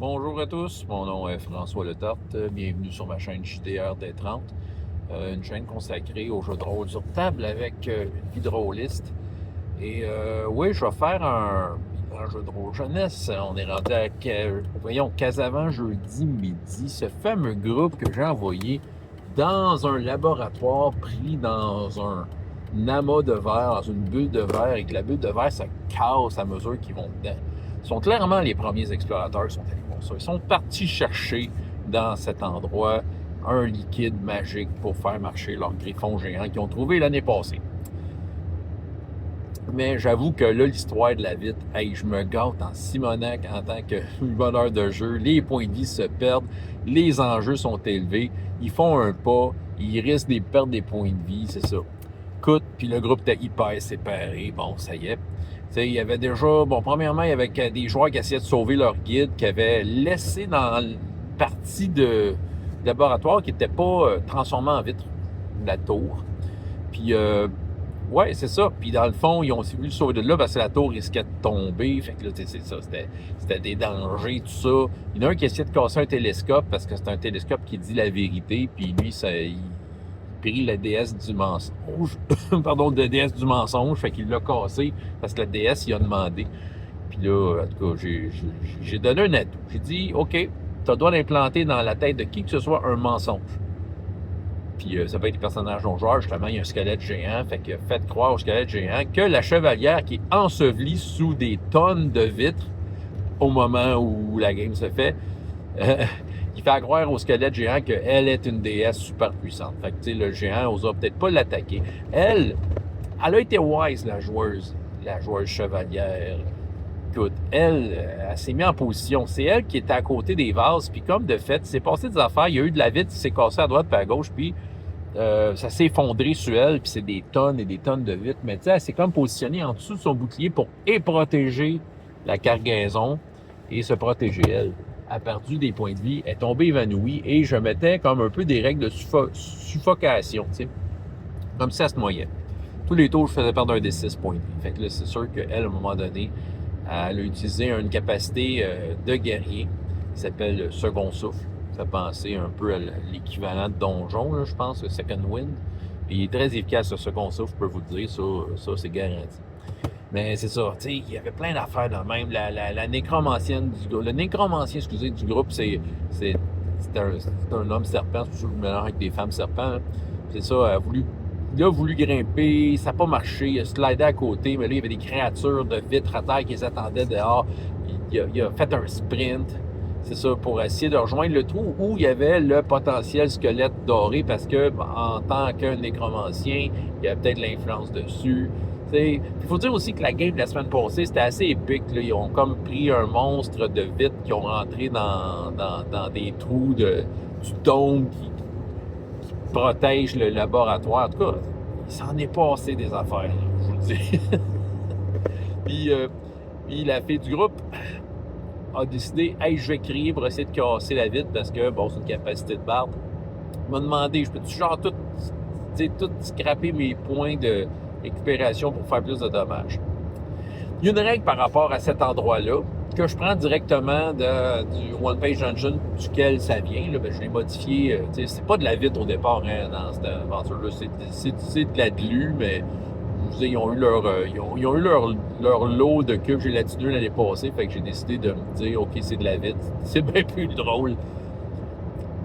Bonjour à tous, mon nom est François Letarte. Bienvenue sur ma chaîne JDR T30, une chaîne consacrée aux jeux de rôle sur table avec une vie de rôliste. Et oui, je vais faire un jeu de rôle jeunesse. On est rendu à, voyons, Casavant jeudi midi, ce fameux groupe que j'ai envoyé dans un laboratoire pris dans un amas de verre, dans une bulle de verre, et que la bulle de verre se casse à mesure qu'ils vont dedans. Ils sont clairement les premiers explorateurs qui sont allés voir ça. Ils sont partis chercher dans cet endroit un liquide magique pour faire marcher leur griffon géant qu'ils ont trouvé l'année passée. Mais j'avoue que là, l'histoire de la vitre, hey, je me gâte en Simonac en tant que bonheur de jeu. Les points de vie se perdent, les enjeux sont élevés, ils font un pas, ils risquent de perdre des points de vie, c'est ça. Écoute, puis le groupe était hyper séparé, bon, ça y est. T'sais, il y avait déjà, bon, premièrement, il y avait des joueurs qui essayaient de sauver leur guide, qui avaient laissé dans la partie de laboratoire qui n'était pas transformée en vitre, la tour. Puis, ouais, c'est ça. Puis, dans le fond, ils ont aussi voulu le sauver de là parce que la tour risquait de tomber. Fait que là, c'est ça, c'était des dangers, tout ça. Il y en a un qui essayait de casser un télescope parce que c'est un télescope qui dit la vérité. Puis, lui, il pris la déesse du mensonge. Pardon, la déesse du mensonge. Fait qu'il l'a cassé parce que la déesse, il a demandé. Puis là, en tout cas, j'ai donné un atout. J'ai dit, OK, tu as le droit d'implanter dans la tête de qui que ce soit un mensonge. Puis ça peut être des personnages non joueurs, justement, il y a un squelette géant, fait que faites croire au squelette géant que la chevalière qui est ensevelie sous des tonnes de vitres au moment où la game se fait, il fait croire au squelette géant qu'elle est une déesse super puissante. Fait que, tu sais, le géant n'osera peut-être pas l'attaquer. Elle a été wise, la joueuse chevalière. Écoute, elle s'est mise en position. C'est elle qui était à côté des vases, puis comme de fait, il s'est passé des affaires, il y a eu de la vitre qui s'est cassée à droite et à gauche, puis ça s'est effondré sur elle, puis c'est des tonnes et des tonnes de vitres. Mais tu sais, elle s'est comme positionnée en dessous de son bouclier pour protéger la cargaison et se protéger elle. Elle a perdu des points de vie, elle est tombée évanouie, et je mettais comme un peu des règles de suffocation, tu sais, comme si elle se noyait. Tous les tours, je faisais perdre un des 6 points de vie. Fait que là, c'est sûr qu'elle, à un moment donné, elle a utilisé une capacité de guerrier qui s'appelle Second Souffle. Ça fait penser un peu à l'équivalent de donjon, là, je pense, Second Wind. Et il est très efficace, ce Second Souffle, je peux vous le dire, ça c'est garanti. Mais c'est ça, tu sais, il y avait plein d'affaires de même. La nécromancienne le nécromancien, excusez, du groupe, c'est un homme serpent, c'est toujours le mélange avec des femmes serpents. Hein. C'est ça, il a voulu grimper, ça n'a pas marché, il a slidé à côté, mais là, il y avait des créatures de vitres à terre qui les attendaient dehors. Il a fait un sprint, c'est ça, pour essayer de rejoindre le trou où il y avait le potentiel squelette doré, parce que en tant qu'un nécromancien, il y a peut-être l'influence dessus. Il faut dire aussi que la game de la semaine passée, c'était assez épique. Là. Ils ont comme pris un monstre de vitres qui ont rentré dans des trous du dôme qui protège le laboratoire. En tout cas, il s'en est passé des affaires, là, je vous le dis. puis la fille du groupe a décidé, hey, je vais crier pour essayer de casser la vitre parce que, bon, c'est une capacité de barbe. Il m'a demandé, je peux-tu genre tout scraper mes points de récupération pour faire plus de dommages. Il y a une règle par rapport à cet endroit-là que je prends directement du One Page Dungeon duquel ça vient. Là, ben, je l'ai modifié. C'est pas de la vitre au départ hein, dans cette aventure-là. C'est de la glu, mais je veux dire, ils ont eu leur lot de cubes gélatineux l'année passée. Fait que j'ai décidé de me dire, OK, c'est de la vitre. C'est bien plus drôle.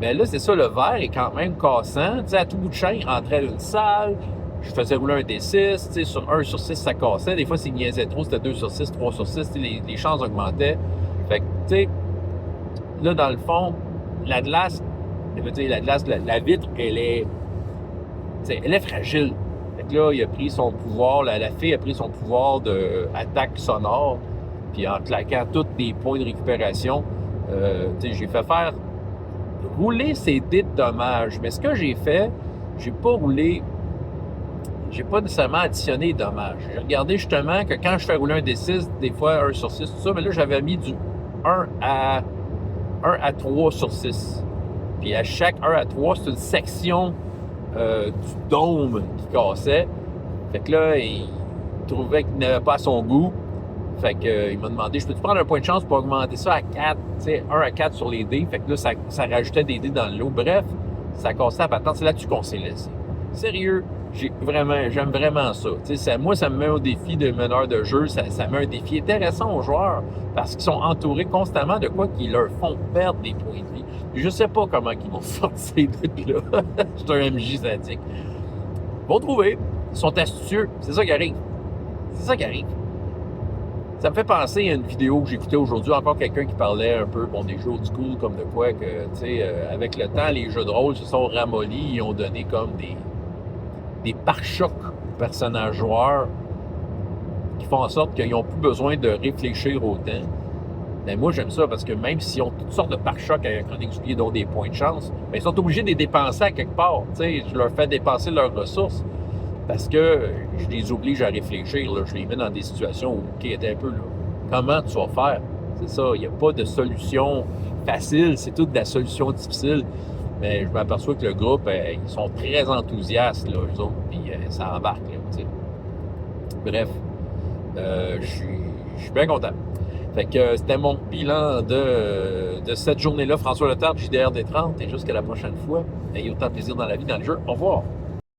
Mais là, c'est ça, le verre est quand même cassant. Tu sais, à tout bout de champ, il rentrait d'une salle. Je faisais rouler un D6, tu sais, sur 1 sur 6, ça cassait. Des fois, s'il niaisait trop, c'était 2 sur 6, 3 sur 6, les chances augmentaient. Fait que, tu sais, là, dans le fond, la glace, la vitre, elle est fragile. Fait que là, il a pris son pouvoir, la fille a pris son pouvoir d'attaque sonore, puis en claquant tous des points de récupération, tu sais, j'ai fait faire rouler ses dés de dommages. Mais ce que j'ai fait, j'ai pas nécessairement additionné les dommages. J'ai regardé justement que quand je fais rouler un D6, des fois 1 sur 6, tout ça, mais là, j'avais mis du 1 à 3 sur 6. Puis à chaque 1 à 3, c'est une section du dôme qui cassait. Fait que là, il trouvait qu'il n'avait pas à son goût. Fait que, il m'a demandé, je peux-tu prendre un point de chance pour augmenter ça à 4, tu sais, 1 à 4 sur les dés. Fait que là, ça rajoutait des dés dans le lot. Bref, ça cassait la patente. C'est là-dessus qu'on s'est laissé. Sérieux, j'aime vraiment ça. Tu sais, moi, ça me met au défi de meneur de jeu. Ça met un défi intéressant aux joueurs parce qu'ils sont entourés constamment de quoi qui leur font perdre des points de vie. Je sais pas comment ils vont sortir de là. C'est un MJ sadique. Ils vont trouver. Ils sont astucieux. C'est ça qui arrive. C'est ça qui arrive. Ça me fait penser à une vidéo que j'écoutais aujourd'hui, encore quelqu'un qui parlait un peu des jeux old school, comme de quoi que, tu sais, avec le temps, les jeux de rôle se sont ramollis, ils ont donné comme des pare-chocs aux personnages joueurs qui font en sorte qu'ils n'ont plus besoin de réfléchir autant. Mais moi, j'aime ça parce que même s'ils ont toutes sortes de pare-chocs à Chronique du Soulier, dont des points de chance, bien, ils sont obligés de les dépenser à quelque part. Tu sais, je leur fais dépenser leurs ressources. Parce que je les oblige à réfléchir, là. Je les mets dans des situations où, OK, un peu, là, comment tu vas faire? C'est ça, il n'y a pas de solution facile, c'est toute de la solution difficile. Mais je m'aperçois que le groupe, ils sont très enthousiastes, là, eux autres, puis ça embarque, là, tu sais. Bref, je suis bien content. Fait que c'était mon bilan de cette journée-là. François Letarte, JDR des 30, et jusqu'à la prochaine fois. Ayez autant de plaisir dans la vie, dans le jeu. Au revoir!